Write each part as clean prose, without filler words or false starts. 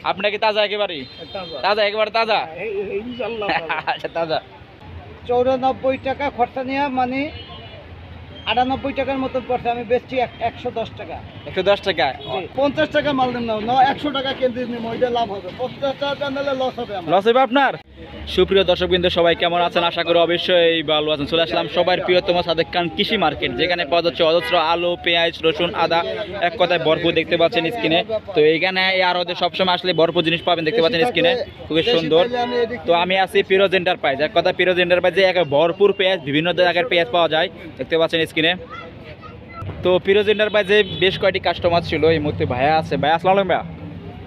আপনার কি তাজা একেবারে? তাজা একেবারে তাজা, ইনশাআল্লাহ। আচ্ছা তাজা। 94 টাকা খরচা নিয়ে মানে 98 টাকার মতন পড়ছে। আমি বেচছি 110 টাকা। 110 টাকা। 50 টাকা মাল দিন না, 100 টাকা কেজি নিব, ওইটা লাভ হবে। 50 টাকা নিলে লস হবে আমার। লস হবে আপনার? সুপ্রিয় দর্শকবৃন্দ সবাই কেমন আছেন? আশা করি অবশ্যই ভালো আছেন। চলে আসলাম সবার প্রিয়তম সাদেক খান কৃষি মার্কেট, যেখানে পাওয়া যাচ্ছে অজস্র আলু, পেঁয়াজ, রসুন, আদা, এক কথায় ভরপুর। দেখতে পাচ্ছেন স্ক্রিনে। তো এইখানে আর ওদের সবসময় আসলে ভরপুর জিনিস পাবেন, দেখতে পাচ্ছেন স্ক্রিনে, খুবই সুন্দর। তো আমি আছি ফিরোজ এন্টারপ্রাইজ, এক কথা ফিরোজ এন্টারপ্রাইজে এক ভরপুর পেঁয়াজ, বিভিন্ন জায়গার পেঁয়াজ পাওয়া যায়, দেখতে পাচ্ছেন স্ক্রিনে। তো ফিরোজ এন্টারপ্রাইজে বেশ কয়েকটি কাস্টমার ছিল। এই মুহূর্তে ভাইয়া আছে। ভাইয়া আসসালামু আলাইকুম। ভাইয়া,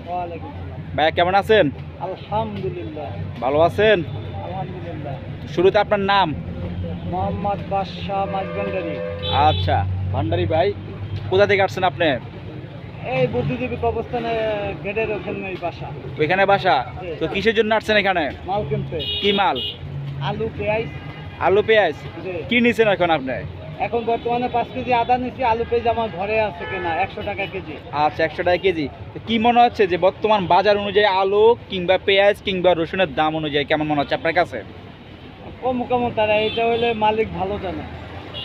ওয়ালাইকুম আসসালাম। ভাইয়া কেমন আছেন? আলহামদুলিল্লাহ। ভালো আছেন? আলহামদুলিল্লাহ। শুরুতে আপনার নাম? মোহাম্মদ বাদশাহ মাঝবান্ডারি। আচ্ছা ভান্ডারি ভাই, কোথা থেকে আসছেন আপনি? এই বুদ্ধিজীবী কবরস্থানে গেটের ওখানে বাসা। ওইখানে বাসা? তো কিসের জন্য আসছেন এখানে? মাল কিনতে। কি মাল? আলু, পেঁয়াজ। আলু, পেঁয়াজ। জি। কি নিছেন এখন আপনি? এখন বর্তমানে 5 কেজি আদা নিচ্ছি। আলু, পেঁয়াজ আমার ঘরে আছে কেনা 100 টাকা কেজি। আচ্ছা 100 টাকা কেজি। তো কি মনে হচ্ছে যে বর্তমান বাজার অনুযায়ী আলু কিংবা পেঁয়াজ কিংবা রসুনের দাম অনুযায়ী কেমন মনে হচ্ছে আপনার কাছে? কম তারা, এটা হলে মালিক ভালো জানে।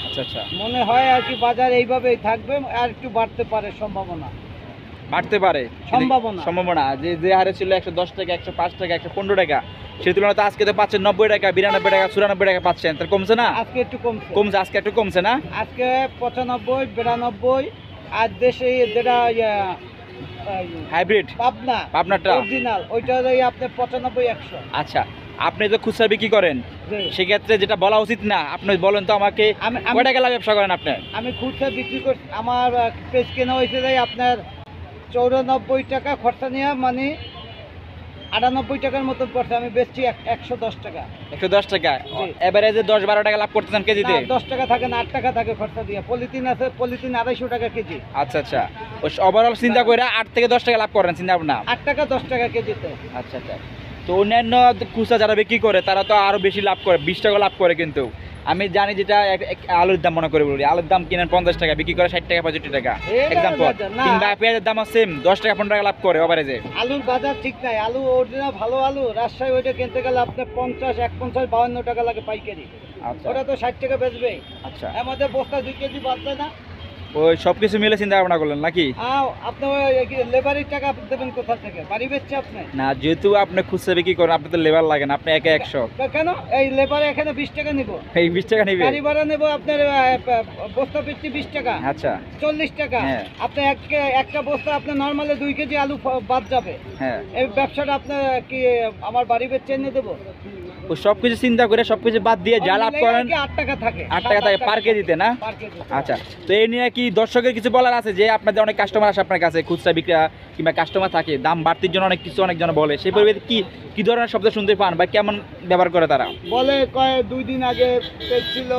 আচ্ছা আচ্ছা, মনে হয় আর কি বাজার এইভাবেই থাকবে, আর একটু বাড়তে পারে সম্ভাবনা। বাড়তে পারে সম্ভাবনা। যে যে হারে ছিল 110 টাকা, 105 টাকা, 115 টাকা, সেই তুলনায় তো আজকে তো পাচ্ছেন 90 টাকা, 92 টাকা, 94 টাকা পাচ্ছেন। তাহলে কমছে না? আজকে একটু কমছে। কমছে, আজকে একটু কমছে না? আজকে 95, 92। আর দেশে যেটা হাইব্রিড পাবনাটা অরিজিনাল, ওইটা আপনার 95, 100। আচ্ছা, আপনি তো খুচরা বিক্রি করেন, সেক্ষেত্রে যেটা বলা উচিত না, আপনি বলেন তো আমাকে, কয় টাকা লাভ ব্যবসা করেন আপনি? আমি খুচরা বিক্রি করছি, আমার পেজ কেনা হয়েছে আপনার 94 টাকা খরচা নিয়ে মানে 98 টাকার মতন পড়ছে। আমি বেচছি 110 টাকা। 110 টাকা। এভারেজে 10-12 টাকা লাভ করতেছেন কেজিতে? 10 টাকা থাকে না, 8 টাকা থাকে খরচা দিয়ে। পলিথিন আছে, পলিথিন 250 টাকা কেজি। আচ্ছা আচ্ছা, ওভারঅল চিন্তা করে 8 থেকে 10 টাকা লাভ করেন চিন্তা ভাবনা? 8 টাকা 10 টাকা কেজিতে। আচ্ছা আচ্ছা। তো অন্যান্য খুচরা যারা বিক্রি করে তারা তো আরো বেশি লাভ করে, 20 টাকা লাভ করে। কিন্তু আমি জানি যেটা আলুর দাম মনে করে বলি, আলুর দাম কিনেন 50 টাকা, বিক্রি করে 60 টাকা 65 টাকা এক্সাম্পল। কিংবা পেঁয়াজের দাম সেম 10 টাকা 15 টাকা লাভ করে ওভারেজে। আলুর বাজার ঠিক নাই। আলু অরিজিনাল ভালো আলু রাজশাহী, ওইটা কিনতে গেলে আপনার 50, 150, 52 টাকা লাগে পাইকারি। ওটা তো 60 টাকা বেচবে। আচ্ছা, আমাদের বস্তা 2 কেজি বাড়ছে না। ওই সবকিছু মিলে চিন্তা ভাবনা করলেন নাকি? আপনি লেবারের টাকা দেবেন কোথা থেকে? বাড়ি বেচছে আপনি না, যেহেতু আপনি খুচরা বিক্রি করেন, আপনি তো লেবার লাগে না, আপনি একা 100। কেন? এই লেবারে এখানে 20 টাকা নিব। এই 20 টাকা নিবে? গাড়ি ভাড়া নেব আপনার বস্তা পিছু 20 টাকা। আচ্ছা 40 টাকা। আপনি একটা বস্তা আপনার নরমালি 2 কেজি আলু বাদ যাবে। হ্যাঁ, এই ব্যবসাটা আপনার কি আমার বাড়ি বেচে এনে দেবো? ও সবকিছু চিন্তা করে সবকিছু বাদ দিয়ে যা লাভ করেন 8 টাকা থাকে। 8 টাকা থাকে পার কেজিতে না? আচ্ছা, তো এই নিয়ে কি দর্শকের কিছু বলার আছে? যে আপনাদের অনেক কাস্টমার আসে আপনার কাছে, খুচরা বিক্রেতা কিংবা কাস্টমার থাকে, দাম বাড়তির জন্য অনেক কিছু অনেকজন বলে, সেই পরিবেশে কি ধরনের শব্দ শুনতে পান বা কেমন ব্যবহার করে তারা? বলে 2 দিন আগে ছিল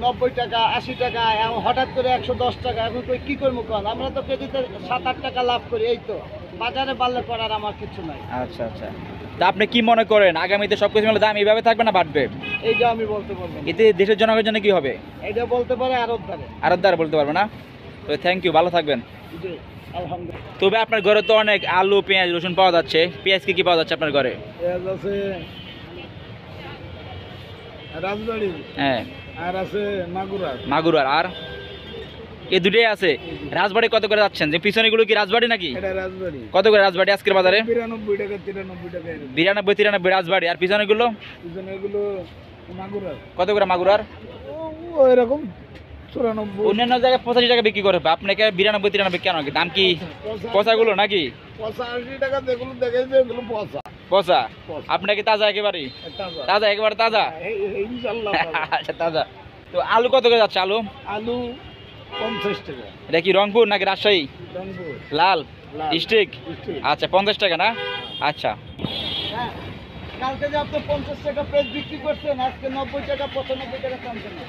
90 টাকা, 80 টাকা, হঠাৎ করে 110 টাকা। এখন কি করবো কন? আমরা তো কেজিতে 7-8 টাকা লাভ করি। এই তো বাজারে বাড়লে করার আমার কিছু নাই। আচ্ছা আচ্ছা, তা আপনি কি মনে করেন আগামীতে সবকিছু মিলে দাম এইভাবে থাকবে না বাড়বে? এইটা আমি বলতে পারবো। এতে দেশের জনগণের জন্য কি হবে? এটা বলতে পারে আরবদার বলতে পারবে না। তো থ্যাংক ইউ, ভালো থাকবেন। জি আলহামদুলিল্লাহ। তবে আপনার ঘরে তো অনেক আলু, পেঁয়াজ, রসুন পাওয়া যাচ্ছে। পেঁয়াজ কি পাওয়া যাচ্ছে আপনার ঘরে? পেঁয়াজ আছে রাজবাড়ি, হ্যাঁ, আর আছে মাগুরার, আর এই দুটোই আছে। রাজবাড়ি কত করে যাচ্ছেন? যে পিছনে গুলো কি রাজবাড়ি নাকি? এটা রাজবাড়ি। কত করে রাজবাড়ি আজকের বাজারে? 92 টাকা, 93 টাকা। 92-93 রাজবাড়ি। আর পিছনে গুলো মাগুরার। কত করে মাগুরার? ওই রকম 94। অন্যান্য জায়গায় 85 টাকা বিক্রি করে, আপনাকে 92-93 কেন? দাম কি পচা গুলো নাকি? 85 টাকা যেগুলো দেখাইছে এগুলো পচা। পচা? আপনাকে তাজা একেবারে? তাজা একেবারে তাজা, ইনশাআল্লাহ। আচ্ছা তাজা। তো আলু কত করে যাচ্ছে? আলু 50 টাকা। এটা কি রংপুর নাকি রাজশাহী? রংপুর লাল ডিস্ট্রিক্ট। আচ্ছা 50 টাকা না? আচ্ছা, কালকে যে আপনি 50 টাকা পেজ বিক্রি করছেন, আজকে 90 টাকা 95 টাকা কমছে না।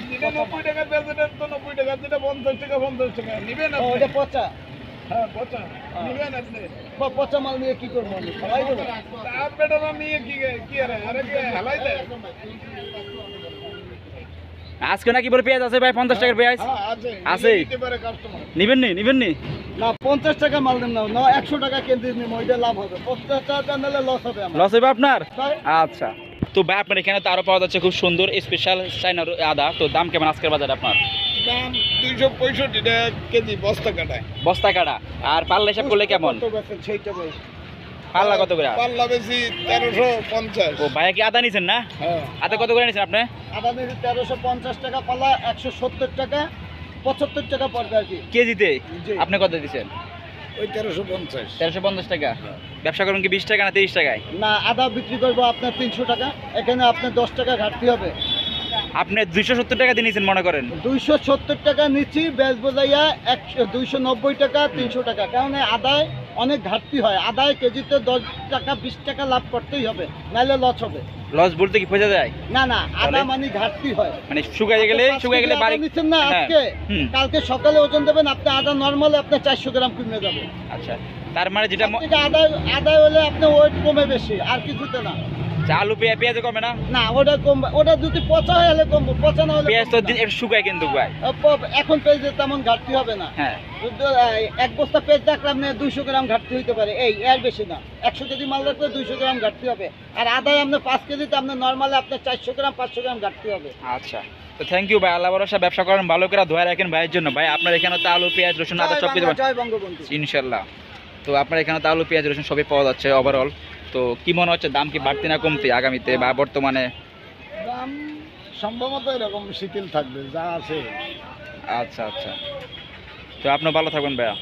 যেটা 90 টাকা বেচেন তো 90 টাকা, যেটা 50 টাকা 50 টাকা নিবেন আপনি। ওটা পচা। হ্যাঁ পচা নিবেন আপনি। পচা মাল নিয়ে কি করব আমি? খালাই দেব। তার পেটে নিয়ে কি আর আরে কি হালাই দেয়? আজকে নাকি বলে পেঁয়াজ আছে ভাই 50 টাকার পেঁয়াজ হ্যাঁ আছে আছে? নিতে পারে কাস্টমার। নিবেন নি না 50 টাকা মাল দেন না 100 টাকা কেজি নিম ওইটা লাভ হবে 50 টাকা নিলে লস হবে আমার। লস হবে আপনার? তাই? আচ্ছা, তো ভাই আপনার এখানে তো আরো পাওয়া যাচ্ছে খুব সুন্দর স্পেশাল চাইনার আদা, তো দাম কেমন আজকের বাজারে আপনার? দাম 265 টাকা কেজি বস্তা কাটায়। বস্তা কাটা আর পাল্লা হিসাব করলে কেমন? কত বেচেন সেইটা বল। পাল্লা কত করে? পাল্লা বেশি 1350। ও ভাইয়া কি আদা নিছেন না? হ্যাঁ আদা কত করে নিছেন আপনি? আদা নিলে 1350 টাকা পাল্লা, 170 টাকা 75 টাকা পড়বে আর কি কেজিতে? জি। আপনি কত দিচ্ছেন? ওই 1350। 1350 টাকা। ব্যবসা করুন কি 20 টাকা না 30 টাকায়? না আদা বিক্রি করবো আপনার 300 টাকা, এখানে আপনার 10 টাকা ঘাটতি হবে। আপনি 270 টাকা দিয়ে নিছেন মনে করেন। 270 টাকা নিচ্ছি, বেচ বোঝাইয়া 290 টাকা 300 টাকা, কারণ এই আদায় অনেক ঘাটতি হয়। আদায় কেজিতে 10 টাকা 20 টাকা লাভ করতেই হবে, নাহলে লস হবে। লস বলতে কি বোঝা যায়? না না আদা তাহলে? মানে ঘাটতি হয়। মানে শুকায় গেলে বাড়ি নিচ্ছেন না হ্যাঁ, আজকে, হুম। কালকে সকালে ওজন দেবেন আপনি, আদা নর্মাল আপনার 400 গ্রাম কমে যাবে। আচ্ছা, তার মানে যেটা আদায় হলে আপনার ওয়েট কমে বেশি, আর কিছুতে না। আলু পেঁয়াজ কমে না? না ওটা কমবে, ওটা যদি পচা হয়ে গেলে কমবে, পচা না হলে পেঁয়াজ তো কমবে না। একটু শুকায় কিন্তু ভাই। এখন পেঁয়াজের তেমন ঘাটতি হবে না। হ্যাঁ, এক বস্তা পেঁয়াজ রাখলে আপনার 200 গ্রাম ঘাটতি হইতে পারে, এর বেশি না। 100 কেজি মাল রাখলে 200 গ্রাম ঘাটতি হবে, আর আদায় আপনার 5 কেজিতে আপনার নর্মালি আপনার 400 গ্রাম 500 গ্রাম ঘাটতি হবে। আচ্ছা, তো থ্যাংক ইউ ভাই। আল্লাহ ভরসা ব্যবসা করেন, ভালো করে ধোয়া রাখেন ভাইয়ের জন্য। ভাই আপনার এখানে তো আলু পেঁয়াজ রসুন আদা সব কিছু জয় বঙ্গবন্ধু। ইনশাল্লাহ। তো আপনার এখানে তো আলু পেঁয়াজ রসুন সবই পাওয়া যাচ্ছে ওভারঅল। তো কি মনে হচ্ছে দাম কি বাড়তি না কমতি আগামীতে বা বর্তমানে? দাম সম্ভবত এরকম শিথিল থাকবে যা আছে। আচ্ছা আচ্ছা, তো আপনি ভালো থাকবেন ভাইয়া।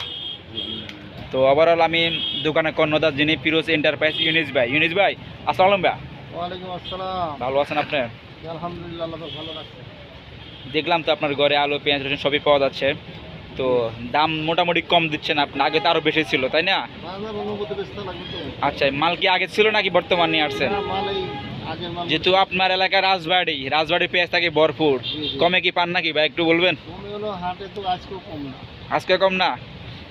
তো ওভারঅল আমি দোকানে কর্ণদার যিনি ফিরোজ এন্টারপ্রাইজ ইউনিস ভাই আসসালামু আলাইকুম ভাইয়া। ওয়ালাইকুম আসসালাম। ভালো আছেন আপনি? আলহামদুলিল্লাহ আল্লাহ ভালো রাখছে। দেখলাম তো আপনার ঘরে আলু পেঁয়াজ রসুন সবই পাওয়া যাচ্ছে, তো দাম মোটামুটি কম দিচ্ছেন আপনি, আগে তো আরো বেশি ছিল তাই না? বাজার অনুভূতি বেচতে লাগবে তো। আচ্ছা, মাল কি আগে ছিল নাকি বর্তমান নিয়ে আসছেন? না, মাল এই আগের মাল। যেহেতু আপনার এলাকায় রাজবাড়ি পেঁয়াজ থাকে ভরপুর, জি, জি। কমে কি পান নাকি ভাই একটু বলবেন? কমে হলো হাটে তো আজকেও কম না। আজকে কম না?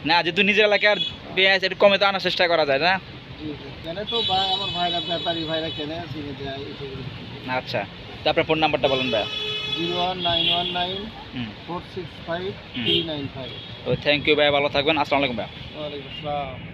না যেহেতু নিজের এলাকার পেঁয়াজ একটু কমে তো আনার চেষ্টা করা যায় না? জি জি কেনে তো ভাই, আমার ভাইরা ব্যাপারী ভাইরা কেনে কিনে দেয় এইসব। আচ্ছা, তো আপনার ফোন নাম্বারটা বলেন ভাই। 01919 হুম, 465 395। তো থ্যাংক ইউ ভাই, ভালো থাকবেন। আসসালামু আলাইকুম ভাই। ওয়ালাইকুম আসসালাম।